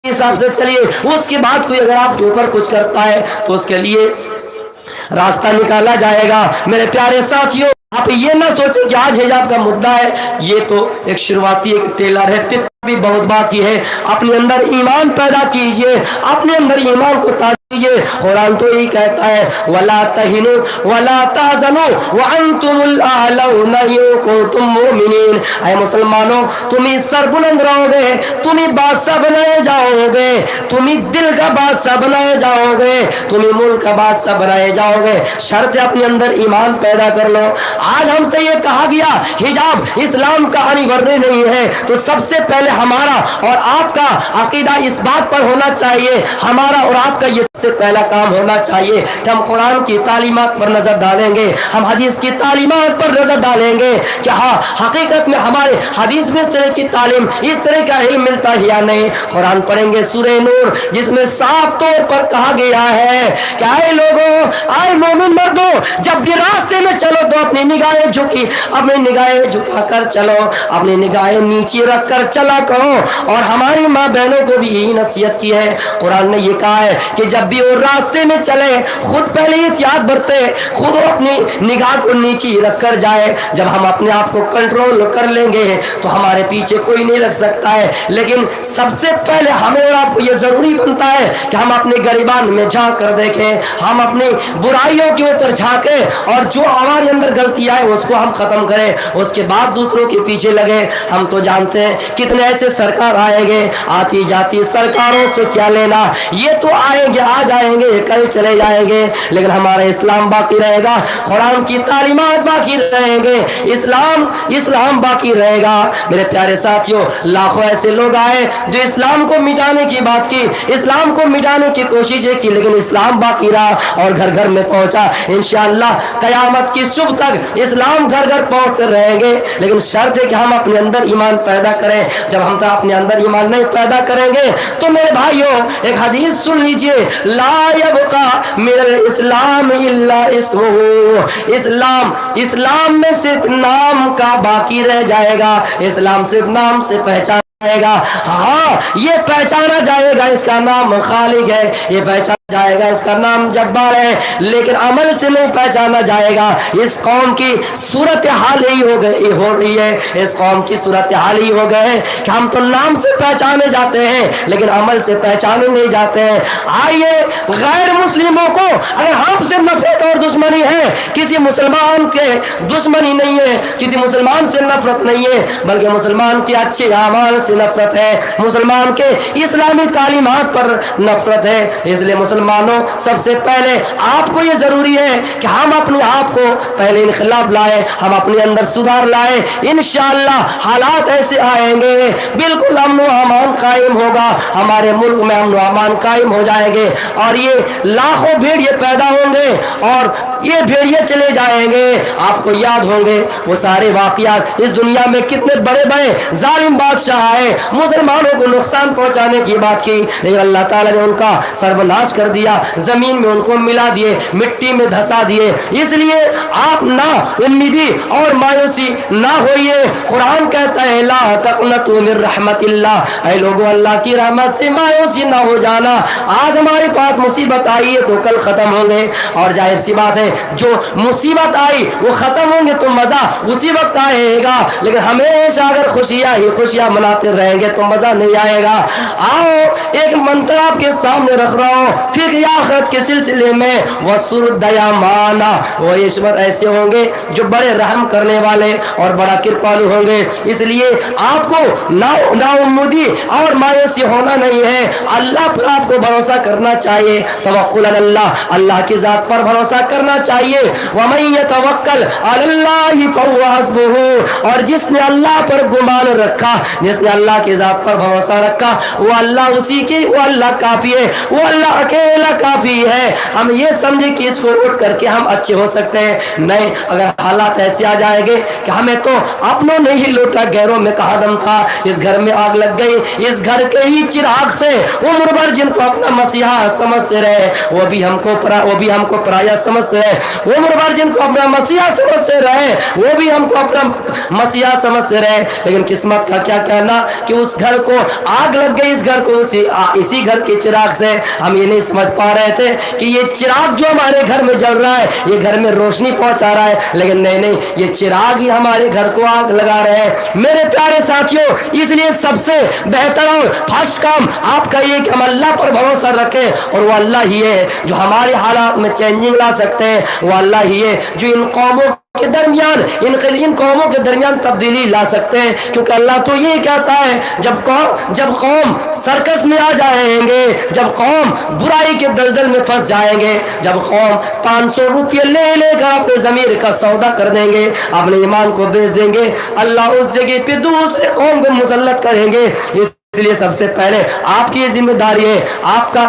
हिसाब से चलिए। उसके बाद कोई अगर आपके ऊपर कुछ करता है तो उसके लिए रास्ता निकाला जाएगा। मेरे प्यारे साथियों, आप ये ना सोचें कि आज हिजाब का मुद्दा है, ये तो एक शुरुआती एक टेलर है, टिप भी बहुत बाकी है। अपने अंदर ईमान पैदा कीजिए, अपने अंदर ईमान को ताज़ा कीजिए। कुरान तो यही कहता है, वला तहिनु वला तहज़नु व अंतुमुल अअलौना इन कुंतुम मुमिनीन। ऐ मुसलमानों, तुम ही सरबुलंद रहोगे, तुम ही बादशाह बनाए जाओगे, तुम ही दिल का बादशाह बनाए जाओगे, तुम ही मुल्क का बादशाह बनाए जाओगे। शर्त अपने अंदर ईमान पैदा कर लो। आज हमसे ये कहा गया हिजाब इस्लाम का अनिवार्य नहीं है, तो सबसे पहले हमारा और आपका अकीदा इस बात पर होना चाहिए, हमारा और आपका ये सबसे पहला काम होना चाहिए कि हम कुरान की तालीमात पर नजर डालेंगे, हम हदीस की तालीमात पर नजर डालेंगे कि हाँ हकीकत में हमारे हदीस में इस तरह की तालीम, इस तरह का इल्म मिलता है या नहीं। कुरान पढ़ेंगे सूरह नूर, जिसमें साफ तौर पर कहा गया है कि आए लोगों, आए मोमिन मर्दों, जब भी रास्ते में चलो तो अपनी निगाहें झुकी, अपनी निगाहें झुका कर चलो, अपनी निगाहें नीचे रख कर चला करो। और हमारी माँ बहनों को भी यही नसीहत की है। कुरान ने ये कहा है कि जब भी वो रास्ते में चले खुद पहले एहतियात बरते, खुद अपनी निगाह को नीचे रख कर जाए। जब हम अपने आप को कंट्रोल कर लेंगे तो हमारे पीछे कोई नहीं लग सकता है। लेकिन सबसे पहले हमें और आपको ये जरूरी बनता है कि हम अपने गरीबान में झांक कर देखें, हम अपनी बुराइयों के ऊपर झांकें और जो हमारे अंदर गलतियां है उसको हम खत्म करें, उसके बाद दूसरों के पीछे लगे। हम तो जानते हैं कितने ऐसे सरकार आएंगे, आती जाती सरकारों से क्या लेना, ये तो आएंगे, आज आएंगे कल चले जाएंगे, लेकिन हमारा इस्लाम बाकी रहेगा, कुरान की तालीमात बाकी रहेंगे, इस्लाम बाकी रहेगा। मेरे प्यारे साथियों, लाखों ऐसे लोग आए जो इस्लाम को मिटाने की बात की, इस्लाम को मिटाने की कोशिशें की, लेकिन इस्लाम बाकी रहा और घर घर में पहुंचा। इंशाअल्लाह कयामत की सुबह तक इस्लाम घर घर पहुंचते रहेंगे, लेकिन शर्त है कि हम अपने अंदर ईमान पैदा करें। जब हम तो अपने अंदर ईमान नहीं पैदा करेंगे तो मेरे भाइयों एक हदीस सुन लीजिए, ला यबका मिनल इस्लाम इल्ला इस्मुहु। इस्लाम में सिर्फ नाम का बाकी रह जाएगा, इस्लाम सिर्फ नाम से पहचान जाएगा। हाँ, ये पहचाना जाएगा इसका नाम खालिक है, ये पहचाना जाएगा इसका नाम जब्बार है, लेकिन अमल से नहीं पहचाना जाएगा। इस कौम की सूरत हाल ही हो रही है, इस कौम की सूरत हाल ही हो गए कि हम तो नाम से पहचाने जाते हैं लेकिन अमल से पहचाने नहीं जाते हैं। आइए गैर मुस्लिमों को अगर हमसे नफरत और दुश्मनी है, किसी मुसलमान के दुश्मनी नहीं है, किसी मुसलमान से नफरत नहीं है, बल्कि मुसलमान के अच्छे अमाल से नफरत है, मुसलमान के इस्लामी तालीमात पर नफरत है। इसलिए मुसलमानों, सबसे पहले आपको ये जरूरी है कि हम अपने आप को पहले इनकलाब लाए, हम अपने अंदर सुधार लाए। इंशाअल्लाह हालात ऐसे आएंगे, बिल्कुल अमन व अमान कायम होगा, हमारे मुल्क में अमन व अमान कायम हो जाएंगे और ये लाखों भेड़िए पैदा होंगे और ये भेड़िए चले जाएंगे। आपको याद होंगे वो सारे वाकयात, इस दुनिया में कितने बड़े बड़े जालिम बादशाह आए, मुसलमानों को नुकसान पहुंचाने की बात की, लेकिन अल्लाह ताला ने उनका सर्वनाश कर दिया, जमीन में उनको मिला दिए, मिट्टी में धसा दिए। इसलिए आप ना उम्मीदी और मायूसी ना होइए। कुरान कहता है ला तक़नतू मिन रहमतिल्लाह, ऐ लोगों अल्लाह की रहमत से मायूसी ना हो जाना। आज हमारे पास मुसीबत आई है तो कल खत्म होंगे, और जाहिर सी बात है जो मुसीबत आई वो खत्म होंगे तो मजा उसी वक्त आएगा, लेकिन हमेशा अगर खुशियां ही खुशियां मनाते रहेंगे तो मजा नहीं आएगा। आओ एक मंत्र आपके सामने रख रहा हूँ, फिर आखिरत के सिलसिले में वसुरदयामाना, वो ईश्वर ऐसे होंगे जो बड़े रहम करने वाले और बड़ा कृपालु होंगे। इसलिए आपको ना उम्मीदी और मायूसी होना नहीं है, अल्लाह पर आपको भरोसा करना चाहिए, तवक्कुल अल्लाह, अल्लाह की जात पर भरोसा करना चाहिए। वमन यतवक्कल अलल्लाहि फहुव हस्बुहु, और जिसने अल्लाह पर गुमान रखा, जिसने अल्लाह की जात पर भरोसा रखा, वो अल्लाह काफी है, वो अल्लाह अकेला काफी है। हम ये समझे कि इसको उठ करके हम अच्छे हो सकते हैं, नहीं। अगर हालात ऐसे आ जाएंगे कि हमें तो अपनों ने ही लूटा, गैरों में कहा दम था, इस घर में आग लग गई, इस घर के ही चिराग से उम्र भर जिनको अपना मसीहा समझते रहे वो भी हमको पराया समझते रहे, उम्र भर जिनको अपना मसीहा समझते रहे वो भी हमको अपना मसीहा समझते रहे। लेकिन किस्मत का क्या कहना कि उस घर को आग लग गई, इस घर को इसी घर के चिराग से। हम ये नहीं समझ पा रहे थे कि ये चिराग जो हमारे घर में जल रहा है ये घर में रोशनी पहुंचा रहा है, लेकिन नहीं, ये चिराग ही हमारे घर को आग लगा रहे हैं। मेरे प्यारे साथियों, इसलिए सबसे बेहतर और फर्स्ट काम आपका ये कि हम अल्लाह पर भरोसा रखें, और वो अल्लाह ही है जो हमारे हालात में चेंजिंग ला सकते हैं, वो अल्लाह ही है जो इन कौमों के दरमियान इन कौमों के दरमियान तब्दीली ला सकते हैं। क्योंकि अल्लाह तो ये कहता है जब कौम सर्कस में आ जाएंगे, जब कौम बुराई के दलदल में फंस जाएंगे, जब कौम 500 रुपये ले लेकर अपने ज़मीर का सौदा कर देंगे, अपने ईमान को बेच देंगे, अल्लाह उस जगह पे दूसरे कौम को मुसल्लत करेंगे। इसलिए सबसे पहले आपकी ये जिम्मेदारी है, आपका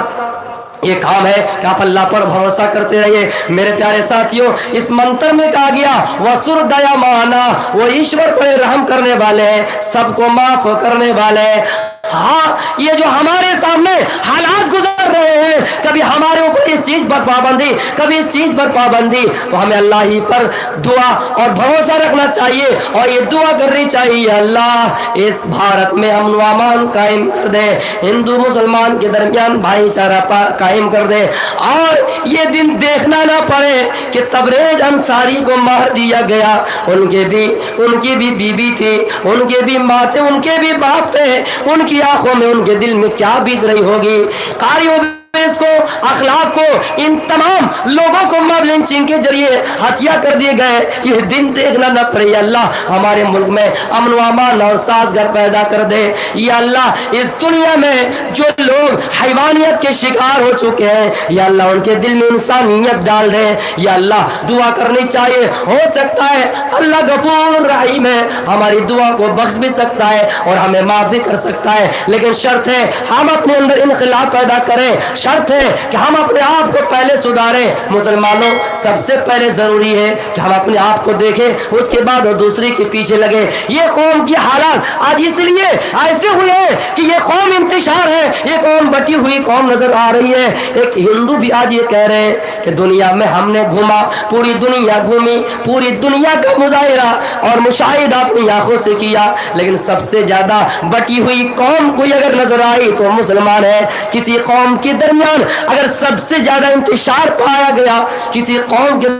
ये काम है कि आप अल्लाह पर भरोसा करते रहिए। मेरे प्यारे साथियों, इस मंत्र में कहा गया वसुर दया माना, वो ईश्वर पर रहम करने वाले हैं, सबको माफ करने वाले हैं। हाँ, ये जो हमारे सामने हालात गुजर रहे हैं, कभी हमारे ऊपर इस चीज पर पाबंदी, कभी इस चीज पर पाबंदी, तो हमें अल्लाह ही पर दुआ और भरोसा रखना चाहिए और ये दुआ करनी चाहिए, अल्लाह इस भारत में अमन व अमान कायम कर दे, हिंदू मुसलमान के दरमियान भाईचारा कायम कर दे, और ये दिन देखना ना पड़े कि तबरेज अंसारी को मार दिया गया, उनकी भी बीबी थी, उनके भी माँ थे, उनके भी बाप थे, उनकी आंखों में उनके दिल में क्या बीत रही होगी। कारियों को अखलाक को इन तमाम लोगों को मॉब लिंचिंग के जरिए हत्या कर दिए गए, ये दिन देखना न पड़े। अल्लाह हमारे मुल्क में अमन व अमान और साजगार पैदा कर दे। या अल्लाह इस दुनिया में जो लोग हैवानियत के शिकार हो चुके हैं, या अल्लाह उनके दिल में इंसानियत डाल दे। या अल्लाह दुआ करनी चाहिए, हो सकता है अल्लाह गफूर रहीम है, हमारी दुआ को बख्श भी सकता है और हमें माफ भी कर सकता है, लेकिन शर्त है हम अपने अंदर इनखिलाफ पैदा करें, शर्त है कि हम अपने आप को पहले सुधारें। मुसलमानों, सबसे पहले जरूरी है कि हम अपने आप को देखें, उसके बाद और दूसरे के पीछे लगे। ये कौम की हालात आज इसलिए ऐसे हुए हैं कि ये कौम इंतशार है, ये कौम बटी हुई कौम नजर आ रही है। एक हिंदू भी आज ये कह रहे हैं कि दुनिया में हमने घूमा, पूरी दुनिया घूमी, पूरी दुनिया का मुजाहिरा और मुशाहिदा अपनी आंखों से किया, लेकिन सबसे ज्यादा बटी हुई कौम कोई अगर नजर आई तो मुसलमान है। किसी कौम के दरमियान अगर सबसे ज्यादा इंतशार पाया गया, किसी कौम के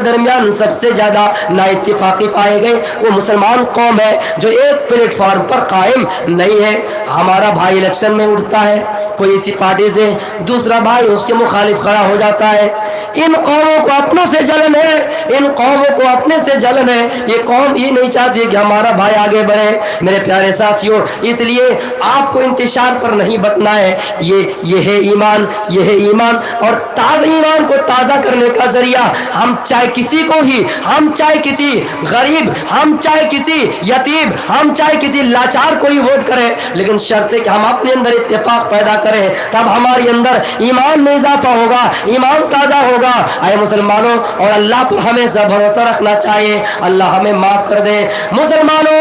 दरमियान सबसे ज्यादा नाइत्तेफाकी पाए गए, वो मुसलमान कौम है जो एक प्लेटफॉर्म पर कायम नहीं है। हमारा भाई इलेक्शन में उठता है, कोई इसी पार्टी से, दूसरा भाई उसके मुखालिफ खड़ा हो जाता है। इन कौमों को अपनों से जलन है, इन कौमों को अपने से जलन है। ये कौम ये नहीं चाहती कि हमारा भाई आगे बढ़े। मेरे प्यारे साथियों, इसलिए आपको इंतशार पर नहीं बटना है। ये है ईमान, ये है ईमान, और ताज़ा ईमान को ताज़ा करने का जरिया हम चाहे किसी को ही, हम चाहे किसी गरीब, हम चाहे किसी यतीम, हम चाहे किसी लाचार को ही वोट करें, लेकिन शर्त है कि हम अपने अंदर इत्तेफाक पैदा करें, तब हमारे अंदर ईमान में इजाफा होगा, ईमान ताज़ा होगा। आए मुसलमानों, और अल्लाह पर हमेशा भरोसा रखना चाहिए, अल्लाह हमें माफ कर दे। मुसलमानों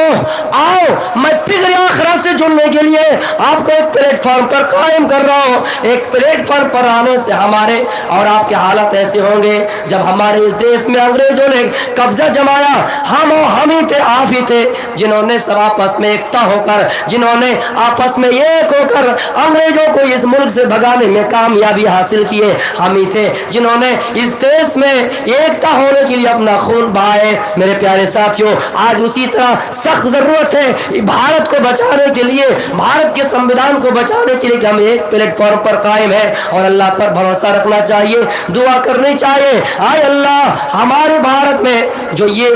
आओ, मैं फिक्र आखिरत से जुड़ने के लिए आपको एक प्लेटफॉर्म पर कायम कर रहा हूँ। एक प्लेटफॉर्म पर आने से हमारे और आपके हालात ऐसे होंगे, जब हमारे इस देश में अंग्रेजों ने कब्जा जमाया, हम ही थे, आप ही थे, जिन्होंने सब आपस में एकता होकर, जिन्होंने आपस में एक होकर अंग्रेजों को इस मुल्क से भगाने में कामयाबी हासिल की है। हम ही थे जिन्होंने इस देश में एकता होने के लिए अपना खून बहाए। मेरे प्यारे साथियों, आज उसी तरह सख्त जरूरत है भारत को बचाने के लिए, भारत के संविधान को बचाने के लिए कि हम एक प्लेटफॉर्म पर कायम है और अल्लाह पर भरोसा रखना चाहिए, दुआ करनी चाहिए। आए अल्लाह, हमारे भारत में जो ये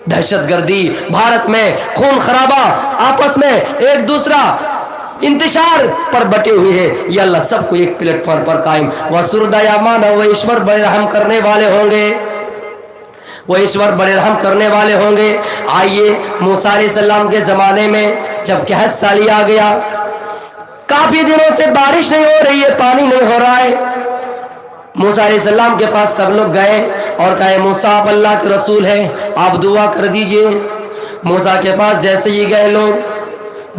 दहशतगर्दी, भारत में खून खराबा, आपस में एक दूसरा इंतशार पर बटे हुए हैं, ये अल्लाह सबको एक प्लेटफॉर्म पर कायम वसुरदयामान, वो ईश्वर बड़े रहम करने वाले होंगे, वो ईश्वर बड़े रहम करने वाले होंगे। आइए मूसा अलैहिस्सलाम के ज़माने में जब कहत साली आ गया, काफी दिनों से बारिश नहीं हो रही है, पानी नहीं हो रहा है। मूसा अलैहिस्सलाम के पास सब लोग गए और कहे मूसा आप अल्लाह के रसूल हैं, आप दुआ कर दीजिए। मूसा के पास जैसे ही गए लोग,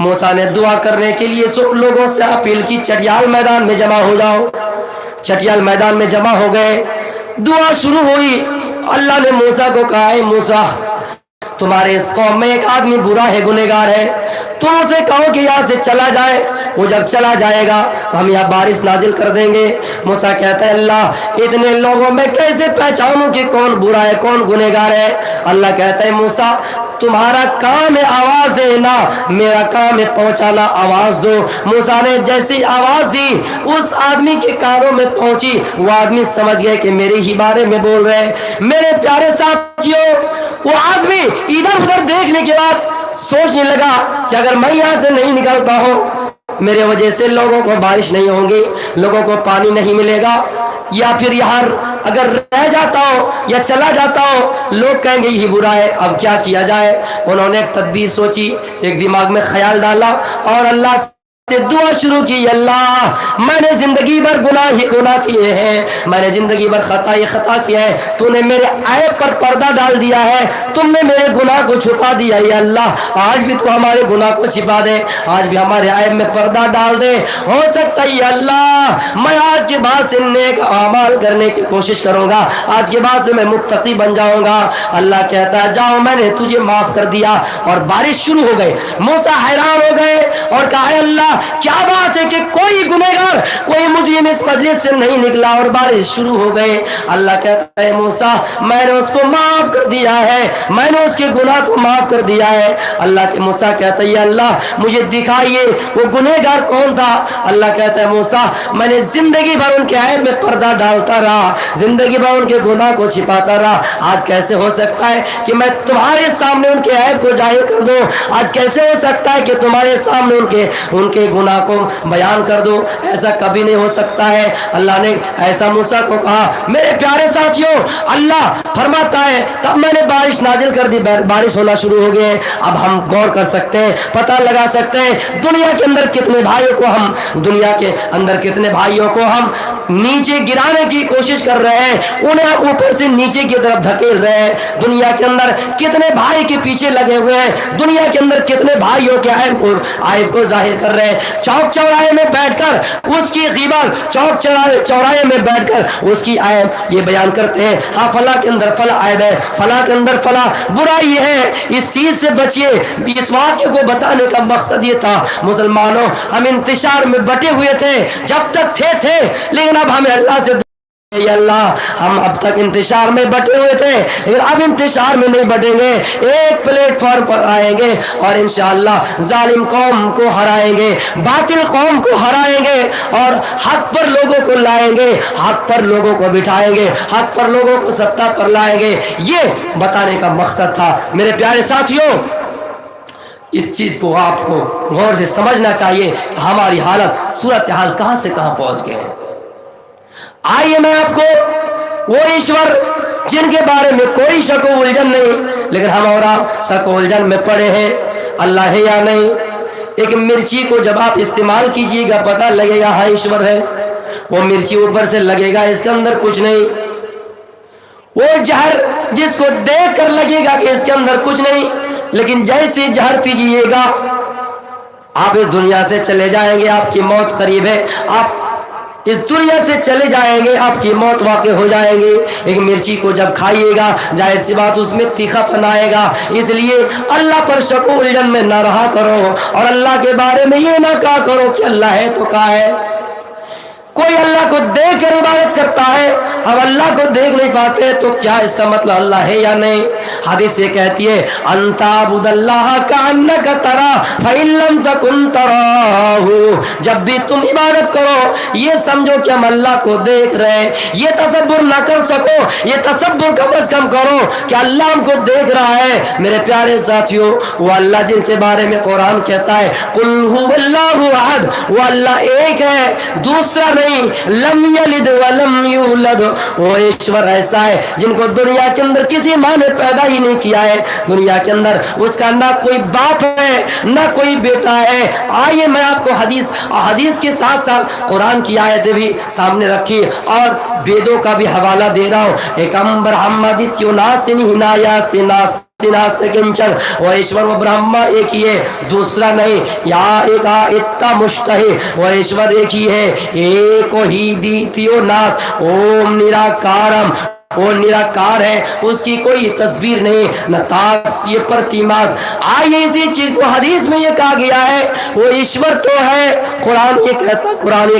मूसा ने दुआ करने के लिए सब लोगों से अपील की, चटियाल मैदान में जमा हो जाओ। चटियाल मैदान में जमा हो गए, दुआ शुरू हुई। अल्लाह ने मूसा को कहा है मूसा तुम्हारे इस कौम में एक आदमी बुरा है, गुनहगार है, तुम उसे कहो कि यहाँ से चला जाए। वो जब चला जाएगा तो हम यहाँ बारिश नाजिल कर देंगे। मूसा कहता है अल्लाह इतने लोगों में कैसे पहचानूं कि कौन बुरा है कौन गुनहगार है। अल्लाह कहता है मूसा तुम्हारा काम है आवाज देना, मेरा काम है पहुंचाना, आवाज दो। मूसा ने जैसी आवाज दी उस आदमी के कानों में पहुंची, वो आदमी समझ गए कि मेरे ही बारे में बोल रहे हैं। मेरे प्यारे साथियों, वो आदमी इधर उधर देखने के बाद सोचने लगा कि अगर मैं यहाँ से नहीं निकलता हूँ, मेरे वजह से लोगों को बारिश नहीं होगी, लोगों को पानी नहीं मिलेगा, या फिर यहाँ अगर रह जाता हो या चला जाता हो लोग कहेंगे यही बुरा है, अब क्या किया जाए। उन्होंने एक तदबीर सोची, एक दिमाग में ख्याल डाला और अल्लाह से दुआ शुरू की। अल्लाह मैंने जिंदगी भर गुनाह ही गुनाह किए हैं, मैंने जिंदगी भर खता ही खता किया है, तूने मेरे ऐब पर पर्दा डाल दिया है, तुमने मेरे गुनाह को छुपा दिया है। अल्लाह आज भी तू हमारे गुनाह को छिपा दे, आज भी हमारे ऐब में पर्दा डाल दे। हो सकता है अल्लाह मैं आज के बाद से नेक अमाल करने की कोशिश करूंगा, आज के बाद से मैं मुत्तकी बन जाऊंगा। अल्लाह कहता है जाओ मैंने तुझे माफ कर दिया। और बारिश शुरू हो गई। मूसा हैरान हो गए और कहा अल्लाह क्या बात है कि कोई गुनहगार कोई मुजरिम इस मजलिस से नहीं निकला और बारिश शुरू हो गए। अल्लाह कहता है मूसा मैंने उसको माफ कर दिया है, मैंने उसके गुनाह को माफ कर दिया है। अल्लाह के मूसा कहता है अल्लाह मुझे दिखाइए वो गुनहगार कौन था। अल्लाह कहता है मूसा मैंने जिंदगी भर उनके ऐब में पर्दा डालता रहा, जिंदगी भर उनके गुनाह को छिपाता रहा, आज कैसे हो सकता है कि मैं तुम्हारे सामने उनके ऐब को जाहिर कर दूं, आज कैसे हो सकता है कि तुम्हारे सामने उनके गुनाह को बयान कर दो, ऐसा कभी नहीं हो सकता है। अल्लाह ने ऐसा मूसा को कहा। मेरे प्यारे साथियों अल्लाह फरमाता है तब मैंने बारिश नाजिल कर दी, बारिश होना शुरू हो गए। अब हम गौर कर सकते हैं, पता लगा सकते हैं दुनिया के अंदर कितने भाइयों को हम नीचे गिराने की कोशिश कर रहे हैं, उन्हें ऊपर से नीचे की तरफ धकेल रहे हैं। दुनिया के अंदर कितने भाई के पीछे लगे हुए हैं, दुनिया के अंदर कितने भाइयों के ऐब को जाहिर कर रहे हैं। चौक चौराहे में बैठकर उसकी ग़ीबत, चौक चौराहे में बैठकर उसकी ऐब ये बयान करते हैं, हाँ फला के अंदर फला ऐब है, फला के अंदर फला बुराई है, इस चीज से बचिए। इस वाक़े को बताने का मकसद ये था मुसलमानों हम इंतशार में बटे हुए थे, जब तक थे, लेकिन अब हमें अल्लाह से अल्लाह हम अब तक इंतशार में बटे हुए थे, लेकिन अब इंतशार में नहीं बटेंगे, एक प्लेटफॉर्म पर आएंगे और इंशाअल्लाह जालिम कौम को हराएंगे, बातिल कौम को हराएंगे और हक पर लोगों को लाएंगे, हक पर लोगों को बिठाएंगे, हक पर लोगों को सत्ता पर लाएंगे। ये बताने का मकसद था। मेरे प्यारे साथियों इस चीज को आपको गौर से समझना चाहिए, हमारी हालत सूरत हाल कहां से कहां पहुंच गए हैं। आइए मैं आपको वो ईश्वर जिनके बारे में कोई शक उलझन नहीं, लेकिन हम और आप शक उलझन में पड़े हैं, अल्लाह है या नहीं। एक मिर्ची को जब आप इस्तेमाल कीजिएगा पता लगेगा हाँ ईश्वर है, वो मिर्ची ऊपर से लगेगा इसके अंदर कुछ नहीं। वो जहर जिसको देख कर लगेगा कि इसके अंदर कुछ नहीं, लेकिन जैसे जहर पीजिएगा आप इस दुनिया से चले जाएंगे, आपकी मौत करीब है, आप इस दुनिया से चले जाएंगे, आपकी मौत वाक़ई हो जाएगी। एक मिर्ची को जब खाइएगा जाहिर सी बात उसमें तीखापन आएगा, इसलिए अल्लाह पर शक उलझन में ना रहा करो और अल्लाह के बारे में ये ना कहा करो कि अल्लाह है तो कहा है। कोई अल्लाह को देख कर इबादत करता है, अब अल्लाह को देख नहीं पाते तो क्या इसका मतलब अल्लाह है या नहीं। हदीस ये कहती है अंताबुदल्लाह कान्नका तरा फइल्लम तकुन तराहु, जब भी तुम इबादत करो ये समझो कि हम अल्लाह को देख रहे हैं। ये तसब्बुर ना कर सको, ये तसब्बुर कम से कम करो कि अल्लाह हमको देख रहा है। मेरे प्यारे साथियों वो अल्लाह जिनके बारे में कुरान कहता है कुल हुवल्लाहु अहद, वो अल्लाह एक है दूसरा नहीं, लम यलिद वलम यूलद वो ईश्वर ऐसा है जिनको दुनिया के अंदर किसी माँ ने पैदा ही नहीं किया है, दुनिया के अंदर उसका ना कोई बाप है ना कोई बेटा है। आइए मैं आपको हदीस के साथ साथ कुरान की आयतें भी सामने रखी और वेदों का भी हवाला दे रहा हूँ। एकम्बर किंचन, वो ईश्वर वो ब्रह्मा एक ही है, दूसरा नहीं। या एक इत्ता मुश्तहि, वो ईश्वर एक ही है, एको ही द्वितीयो नास, ओम निराकारम, वो निराकार है, उसकी कोई तस्वीर नहीं, न तास ये प्रतिमास। आइए इसी चीज को हदीस में ये कहा गया है, वो ईश्वर तो है, कुरान ये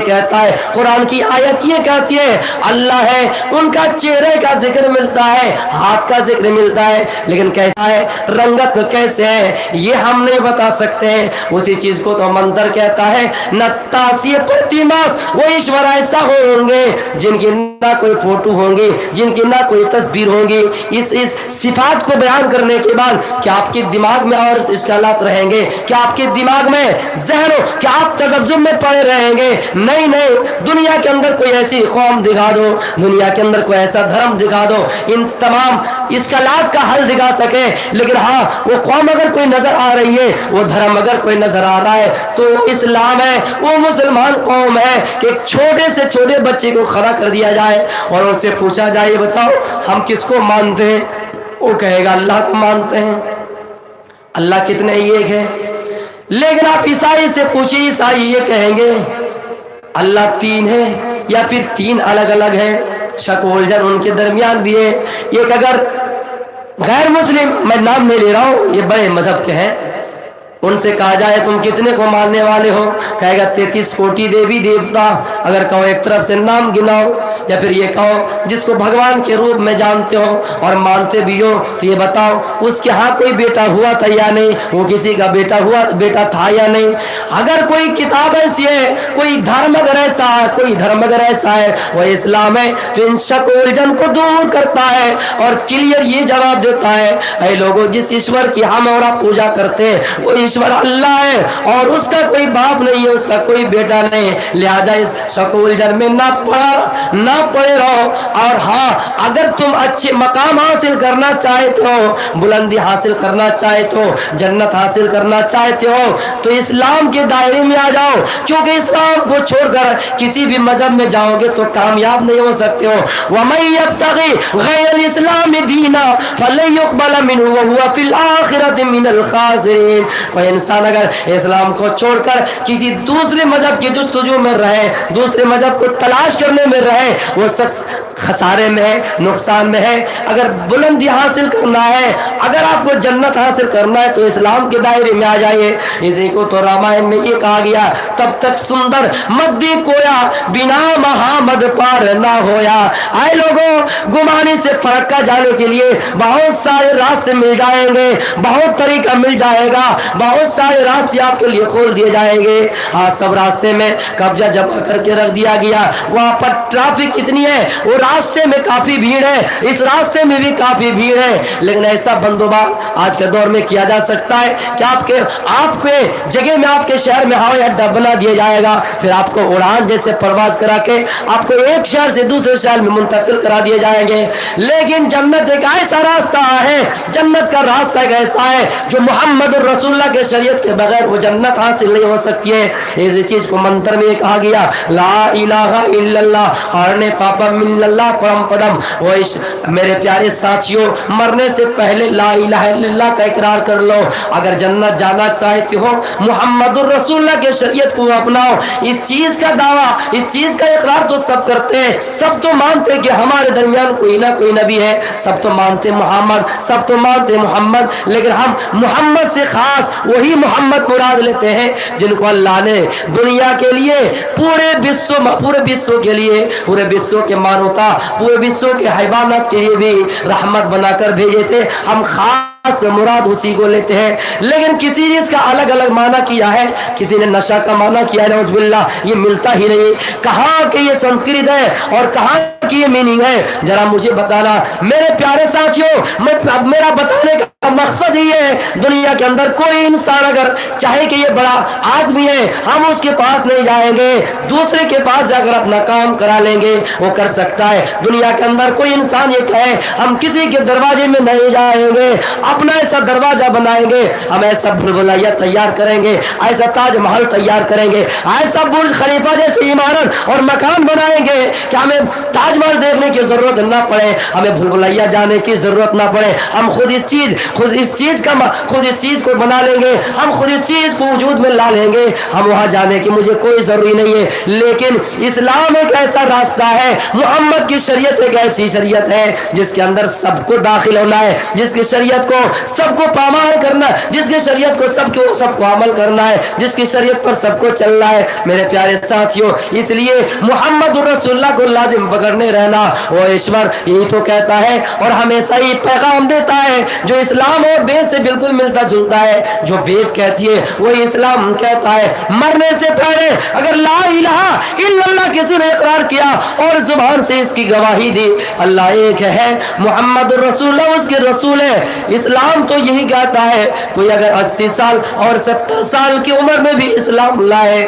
कहता है, कुरान की आयत ये कहती है अल्लाह है। उनका चेहरे का जिक्र मिलता है, हाथ का जिक्र मिलता है, लेकिन कैसा है, रंगत कैसे है ये हम नहीं बता सकते हैं। उसी चीज को तो मंत्र कहता है, न तास ये प्रतिमास। वो ईश्वर ऐसा होंगे जिनकी ना कोई फोटो होंगी, जिनकी ना कोई तस्वीर होंगी। इस सिफात को बयान करने के बाद क्या आपके दिमाग में और इश्कालात रहेंगे? क्या आपके दिमाग में जहनो, क्या आप तजब्जुब में पड़े रहेंगे? नहीं नहीं, दुनिया के अंदर कोई ऐसी कौम दिखा दो, दुनिया के अंदर कोई ऐसा धर्म दिखा दो, इन तमाम इश्कालात का हल दिखा सके। लेकिन हाँ, वो कौम अगर कोई नजर आ रही है, वो धर्म अगर कोई नजर आ रहा है तो इस्लाम है, वो मुसलमान कौम है कि एक छोटे से छोटे बच्चे को खड़ा कर दिया जाए और उनसे पूछा जाए बताओ हम किसको मानते हैं? वो कहेगा अल्लाह को मानते हैं। अल्लाह कितने एक है? लेकिन आप ईसाई से पूछिए, ईसाई ये कहेंगे अल्लाह तीन है या फिर तीन अलग अलग है। शक उलझन उनके दरमियान भी है। एक अगर गैर मुस्लिम, मैं नाम नहीं ले रहा हूं, ये बड़े मजहब के हैं, उनसे कहा जाए तुम कितने को मानने वाले हो? कहेगा 33 कोटि देवी देवता। अगर कहो एक तरफ से नाम गिनाओ, या फिर ये कहो जिसको भगवान के रूप में जानते हो और मानते भी हो, तो ये बताओ उसके यहाँ कोई बेटा हुआ था या नहीं, वो किसी का बेटा था या नहीं। अगर कोई किताब ऐसी है, कोई धर्म अगर ऐसा है, कोई धर्म अगर ऐसा है वो इस्लाम है, तो इन शक उलझन को दूर करता है और क्लियर ये जवाब देता है, ऐ लोगों, जिस ईश्वर की हम और आप पूजा करते हैं वो ईश्वर अल्लाह है और उसका कोई बाप नहीं है, उसका कोई बेटा नहीं। लिहाजा इस शक उलझन में ना पड़े रहो। और हाँ, अगर तुम अच्छे मकाम हासिल करना चाहते हो, बुलंदी हासिल करना चाहते हो, जन्नत हासिल करना चाहते हो, तो इस्लाम के दायरे में आ जाओ, क्योंकि इस्लाम को छोड़कर किसी भी मजहब में जाओगे तो कामयाब नहीं हो सकते हो। वमन यब्तगी गैरल इस्लाम दीना फलन युक़बल मिन्हु व हुवा फिल आखिरति मिनल खासिरीन। कोई इंसान अगर इस्लाम को छोड़कर किसी दूसरे मजहब की जुस्तजू में रहे, दूसरे मजहब को तलाश करने में रहे, वो शख्स खसारे में है, नुकसान में है। अगर बुलंदी हासिल करना है, अगर आपको जन्नत हासिल करना है, तो इस्लाम के दायरे में आ जाइए। इसी को तो रामायण में ये कहा गया, तब तक सुंदर मद्दी कोया बिना महामद पार ना होया। आए लोगों, गुमानी से फरक्का जाने के लिए बहुत सारे रास्ते मिल जाएंगे, बहुत तरीका मिल जाएगा, बहुत सारे रास्ते आपके लिए खोल दिए जाएंगे। आज सब रास्ते में कब्जा जमा करके रख दिया गया, वहां पर ट्रैफिक कितनी है, वो रास्ते में काफी भीड़ है, इस रास्ते में भी काफी भीड़ है। लेकिन ऐसा बंदोबस्त आज के दौर में किया जा सकता है कि आपके जगह में, आपके शहर में हवाई अड्डा बना दिया जाएगा, फिर आपको उड़ान जैसे परवाज करा के आपको एक शहर से दूसरे शहर में मुंतकिल करा दिए जाएंगे। लेकिन जन्नत एक ऐसा रास्ता है, जन्नत का रास्ता एक ऐसा है जो मोहम्मद रसूलुल्लाह के शरीयत के बगैर वो जन्नत हासिल नहीं हो सकती है। इस चीज को मंत्र में कहा गया, ला इलाहा इल्लल्लाह हरने पापा मिल्लल्लाह परम पदम। वो मेरे प्यारे साथियों, मरने से पहले ला इलाहा इल्लल्लाह का इकरार कर लो। अगर जन्नत जाना चाहते हो, मोहम्मदुर रसूलुल्लाह के शरीयत को अपनाओ। इस चीज का दावा, इस चीज का इकरार तो सब करते हैं, सब तो मानते हैं कि हमारे दरमियान कोई ना कोई नबी है, सब तो मानते मोहम्मद, सब तो मानते मोहम्मद, लेकिन हम मोहम्मद से खास वही मोहम्मद मुराद लेते हैं जिनको अल्लाह ने दुनिया के लिए, पूरे विश्व के लिए, पूरे विश्व के मानवता, पूरे विश्व के हैवानात के लिए भी रहमत बनाकर भेजे थे। हम खास से मुराद उसी को लेते हैं। लेकिन किसी चीज का अलग अलग माना किया है, किसी ने नशा का माना किया है, नौज़ुबिल्लाह, ये मिलता ही नहीं। कहाँ के ये संस्कृत है और कहाँ की ये मीनिंग है, जरा मुझे बताना। मेरे प्यारे साथियों, मेरा बताने का मकसद ही है, दुनिया के अंदर कोई इंसान अगर चाहे कि ये बड़ा आदमी है, हम उसके पास नहीं जाएंगे, दूसरे के पास जाकर अपना काम करा लेंगे, वो कर सकता है। दुनिया के अंदर कोई इंसान ये कहे हम किसी के दरवाजे में नहीं जाएंगे, अपना ऐसा दरवाजा बनाएंगे, हम ऐसा भुलभुलैया तैयार करेंगे, ऐसा ताजमहल तैयार करेंगे, ऐसा बुर्ज खलीफा जैसी इमारत और मकान बनाएंगे कि हमें ताजमहल देखने की जरूरत ना पड़े, हमें भुलभुलैया जाने की जरूरत ना पड़े, हम खुद इस चीज को बना लेंगे, हम खुद इस चीज को वजूद में ला लेंगे, हम वहां जाने की मुझे कोई जरूरी नहीं है। लेकिन इस्लाम एक ऐसा रास्ता है, मोहम्मद की शरीयत एक ऐसी शरीयत है जिसके अंदर सबको दाखिल होना है, जिसकी शरीयत को सबको पामाल करना है, जिसकी शरीयत को सबको अमल करना है, जिसकी शरीयत पर सबको चलना है। मेरे प्यारे साथियों, इसलिए मोहम्मद रसूलुल्लाह को लाजिम पकड़ने रहना, वो ईश्वर यही तो कहता है और हमेशा ही पैगाम देता है जो इस्लाम और वेद से बिल्कुल मिलता जुलता है। जो वेद कहती है वही इस्लाम कहता है। मरने से पहले अगर ला इलाहा इल्लल्लाह किसी ने इकरार किया और जुबान से इसकी गवाही दी अल्लाह एक है, मोहम्मद रसूलुल्लाह उसके रसूल है, इस्लाम तो यही कहता है। कोई अगर 80 साल और 70 साल की उम्र में भी इस्लाम लाए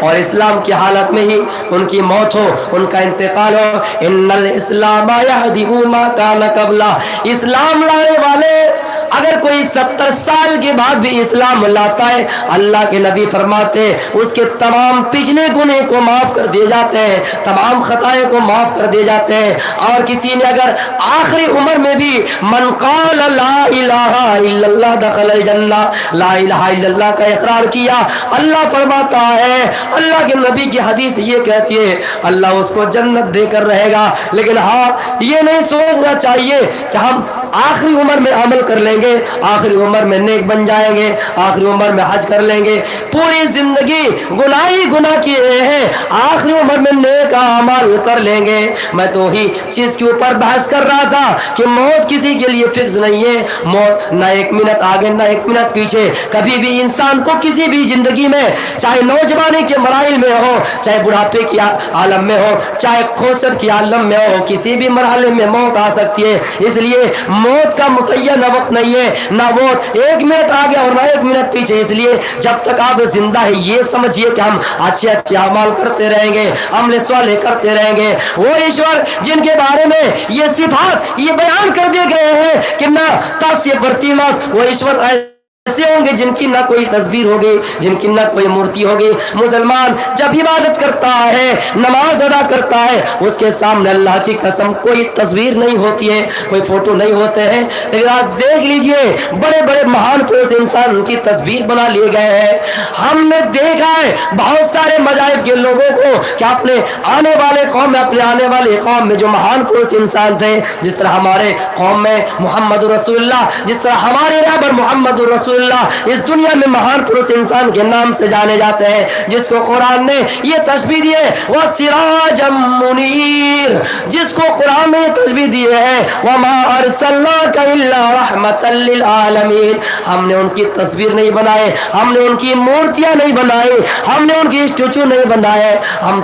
और इस्लाम की हालत में ही उनकी मौत हो, उनका इंतकाल हो, इन्नल इस्लाम यहदिमु मा कान कबला, इस्लाम लाने वाले अगर कोई 70 साल के बाद भी इस्लाम लाता है, अल्लाह के नबी फरमाते हैं उसके तमाम पिछले गुनाह को माफ कर दिए जाते हैं, तमाम खताएं को माफ कर दिए जाते हैं। और किसी ने अगर आखिरी उम्र में भी मन क़ाल ला इलाहा इल्लल्लाह दखलल जन्ना, ला इलाहा इल्लल्लाह का इकरार किया, अल्लाह फरमाता है, अल्लाह के नबी की हदीस ये कहती है अल्लाह उसको जन्नत देकर रहेगा। लेकिन हाँ, ये नहीं सोचना चाहिए कि हम आखिरी उम्र में अमल कर लेंगे, आखिरी उम्र में नेक बन जाएंगे, आखिरी उम्र में हज कर लेंगे, पूरी जिंदगी गुनाह किए हैं, आखिरी उम्र में नेक अमल कर लेंगे। मैं तो ही चीज के ऊपर बहस कर रहा था कि मौत किसी के लिए फिक्स नहीं है, मौत ना एक मिनट आगे ना एक मिनट पीछे, कभी भी इंसान को किसी भी जिंदगी में, चाहे नौजवानी के मराइल में हो, चाहे बुढ़ापे की आलम में हो, चाहे खोसट की आलम में हो, किसी भी मरहले में मौत आ सकती है। इसलिए मौत का मुतय्यन वक्त नहीं है, ना मौत एक मिनट आगे और ना एक मिनट पीछे। इसलिए जब तक आप जिंदा है ये समझिए कि हम अच्छे अच्छे अमाल करते रहेंगे, अमल स्वाले करते रहेंगे। वो ईश्वर जिनके बारे में ये सिफात ये बयान कर दिए गए हैं कि ना तास्य प्रतिमास, वो ईश्वर ऐसे होंगे जिनकी ना कोई तस्वीर होगी, जिनकी ना कोई मूर्ति होगी। मुसलमान जब इबादत करता है, नमाज अदा करता है, उसके सामने अल्लाह की कसम कोई तस्वीर नहीं होती है, कोई फोटो नहीं होते हैं। लेकिन आज देख लीजिए बड़े बड़े महान पुरुष इंसान की तस्वीर बना लिए गए हैं। हमने देखा है बहुत सारे मजाहिब के लोगों को कि अपने आने वाले कौम में, अपने आने वाले कौम में जो महान पुरुष इंसान थे, जिस तरह हमारे कौम में मोहम्मद रसूलुल्लाह, जिस तरह हमारे रहबर मोहम्मद रसूलुल्लाह इस दुनिया में महान पुरुष इंसान के नाम से जाने जाते हैं, जिसको कुरान ने ये तशबीह दी है वह सिराजम मुनीर, जिसको कुरान ने तशबीह दी है वमा अरसलनाका इल्ला रहमतल लिल आलमीन। हमने उनकी तस्वीर नहीं बनाए, हमने उनकी मूर्तियां नहीं बनाई, हमने उनकी स्टैचू नहीं बनाए, हम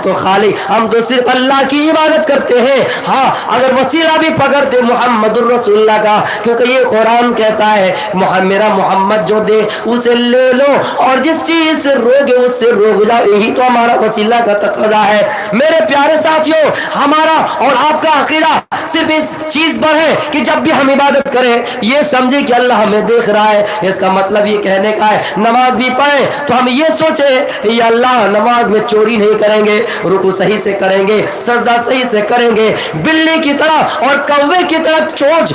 तो सिर्फ अल्लाह की इबादत करते हैं। हाँ, अगर वसीला भी पकड़ते मोहम्मद रसूलुल्लाह का, क्योंकि ये कुरान कहता है मेरा मोहम्मद जो दे उसे ले लो और जिस चीज से रोगे उससे रोक जाओ, यही तो हमारा वसीला का तक़ाज़ा है। मेरे प्यारे साथियों, हमारा और आपका अकीदा सिर्फ इस चीज पर है कि जब भी हम इबादत करें ये समझे कि अल्लाह हमें देख रहा है। इसका मतलब ये कहने का है नमाज भी पढ़े तो हम ये सोचे ये अल्लाह, नमाज में चोरी नहीं करेंगे, रुकू सही से करेंगे, सजदा सही से करेंगे, बिल्ली की तरह और कौवे की तरह चोंच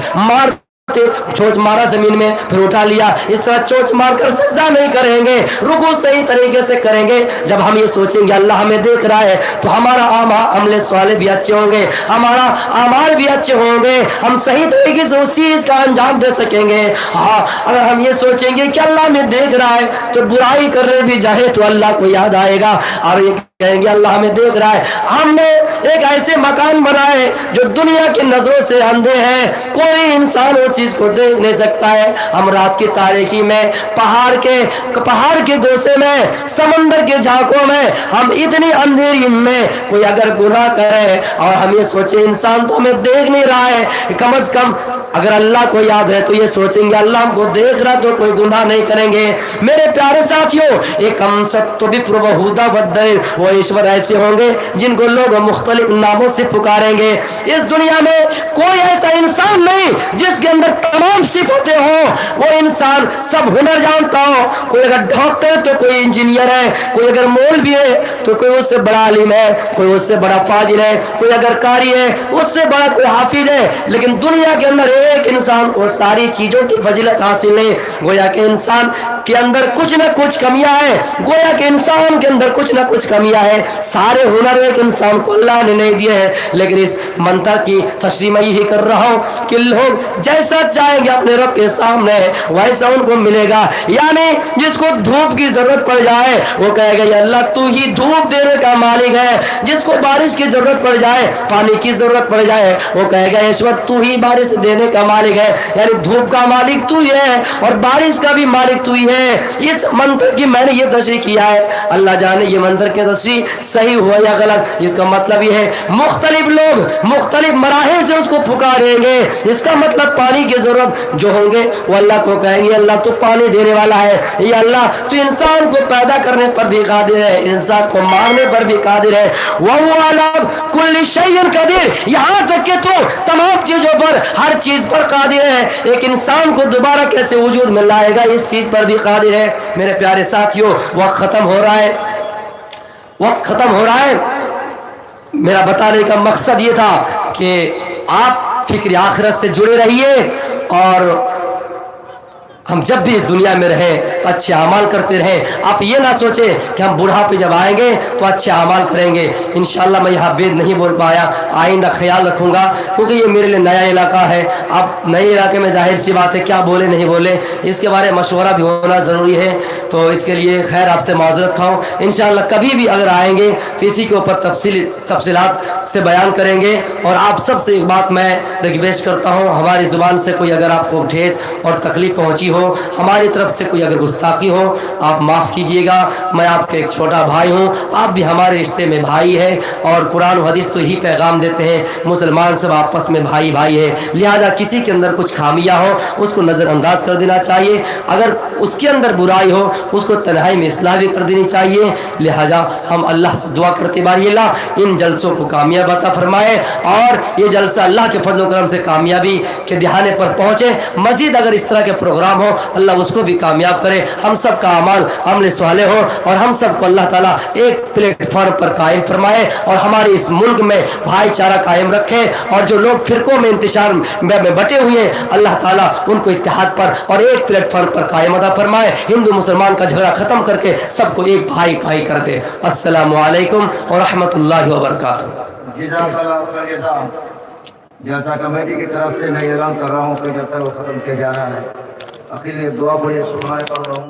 मारा जमीन में फिर उठा लिया, इस तरह चोंच मारकर सजदा नहीं करेंगे, रुकू सही तरीके से करेंगे। जब हम ये सोचेंगे अल्लाह हमें देख रहा है तो हमारा अमले स्वाले भी अच्छे होंगे, हमारा अमाल भी अच्छे होंगे, हम सही तरीके से उस चीज का अंजाम दे सकेंगे। हाँ, अगर हम ये सोचेंगे कि अल्लाह हमें देख रहा है तो बुराई करने भी जाए तो अल्लाह को याद आएगा और ये कहेंगे अल्लाह हमें देख रहा है। हमने एक ऐसे मकान बनाए जो दुनिया की नजरों से अंधे हैं, कोई इंसान उस चीज को देख नहीं सकता है। हम रात की तारीकी में, पहाड़ के गोसे में, समंदर के झांकों में, हम इतनी अंधेरी में कोई अगर गुनाह करे और हम ये सोचे इंसान तो हमें देख नहीं रहा है, कम से कम अगर अल्लाह को याद है तो ये सोचेंगे अल्लाह हमको देख रहा तो कोई गुनाह नहीं करेंगे। मेरे प्यारे साथियों, एक हम सत्य भी प्रभुदा बद्दल वो ईश्वर ऐसे होंगे जिनको लोग मुख्तलिफ नामों से पुकारेंगे। इस दुनिया में कोई ऐसा इंसान नहीं जिसके अंदर तमाम सिफतें हो। वो इंसान सब हुनर जानता हो, कोई अगर डॉक्टर है तो कोई इंजीनियर है, कोई अगर मौलवी है तो कोई उससे बड़ा आलिम है, कोई उससे बड़ा फाजिल है, कोई अगर कारी है उससे बड़ा कोई हाफिज है। लेकिन दुनिया के अंदर एक इंसान को सारी चीजों की फजीलत हासिल नहीं। गोया के इंसान के अंदर कुछ न कुछ कमियां है, गोया के इंसान के अंदर कुछ न कुछ कमियां है। सारे हुनर एक इंसान को अल्लाह ने नहीं दिए हैं। लेकिन इस मंत्र की तशरीह मैं यही कर रहा हूँ कि लोग जैसा चाहेंगे अपने रब के सामने वैसा उनको मिलेगा। यानी जिसको धूप की जरूरत पड़ जाए वो कहेगा या अल्लाह तू ही धूप देने का मालिक है। जिसको बारिश की जरूरत पड़ जाए, पानी की जरूरत पड़ जाए, वो कहेगा ईश्वर तू ही बारिश देने का मालिक है। यानी धूप का मालिक तू ही है और बारिश का भी मालिक तू ही है। इस मंत्र की मैंने ये तशरीह किया है, अल्लाह जाने ये मंत्र की तशरीह सही हुआ या गलत। इसका मतलब ये है मुख्तलिफ लोग मुख्तलिफ मराहिल से उसको पुकारेंगे। इसका मतलब पानी की जरूरत जो होंगे वो अल्लाह को कहेंगे अल्लाह तू पानी देने वाला है, ये अल्लाह तू इंसान को पैदा करने पर भी कादिर है, इंसान को मारने पर भी कादिर है। वहु अला कुल्ली शैइन कदीर, यहाँ तक कि तू तमाम चीजों पर हर चीज पर कादिर है। एक इंसान को दोबारा कैसे वजूद में लाएगा इस चीज पर भी कादिर है। मेरे प्यारे साथियों, वक्त खत्म हो रहा है, वक्त खत्म हो रहा है। मेरा बताने का मकसद ये था कि आप फिक्र आखिरत से जुड़े रहिए और हम जब भी इस दुनिया में रहें अच्छे अमाल करते रहें। आप ये ना सोचें कि हम बुढ़ापे जब आएंगे तो अच्छे अमाल करेंगे। इंशाल्लाह मैं यहाँ बेद नहीं बोल पाया, आइंदा ख्याल रखूँगा क्योंकि ये मेरे लिए नया इलाका है। अब नए इलाके में जाहिर सी बात है क्या बोले नहीं बोले इसके बारे में मशवरा भी होना ज़रूरी है। तो इसके लिए खैर आपसे माजरत खाऊँ। इंशाल्लाह कभी भी अगर आएंगे तो इसी के ऊपर तफसीलात से बयान करेंगे। और आप सबसे एक बात मैं रिक्वेस्ट करता हूँ, हमारी ज़ुबान से कोई अगर आपको ठेस और तकलीफ़ पहुँची हो, हमारी तरफ से कोई अगर गुस्ताखी हो, आप माफ़ कीजिएगा। मैं आपके एक छोटा भाई हूँ, आप भी हमारे रिश्ते में भाई है और कुरान और हदीस तो यही पैगाम देते हैं मुसलमान सब आपस में भाई भाई है। लिहाजा किसी के अंदर कुछ खामियाँ हो उसको नज़रअंदाज कर देना चाहिए, अगर उसके अंदर बुराई हो उसको तन्हाई में इस्लाह भी कर देनी चाहिए। लिहाजा हम अल्लाह से दुआ करते बारी अल्लाह इन जलसों को कामयाब अता फरमाए और ये जलसा अल्लाह के फजल करम से कामयाबी के दिहाने पर पहुँचे। मज़ीद अगर इस तरह के प्रोग्राम हो अल्लाह उसको भी कामयाब करे, हम सब का अमाल अमल स्वाले हो और हम सबको अल्लाह ताला एक प्लेटफॉर्म पर कायम फरमाए और हमारे इस मुल्क में भाईचारा कायम रखे। और जो लोग फिरकों में इंतशार में बटे हुए हैं अल्लाह ताला उनको इत्तेहाद पर और एक प्लेटफॉर्म पर कायम अदा फरमाए। हिंदू मुसलमान का झगड़ा खत्म करके सबको एक भाई भाई कर दे। अस्सलामु अलैकुम व रहमतुल्लाहि व बरकातुहू। जलसा कमेटी की तरफ से मैं ऐलान कर रहा हूँ कि जलसा को ख़त्म किया जा रहा है। आखिर दुआ पढ़िए, सुनाए पढ़ रहा हूँ।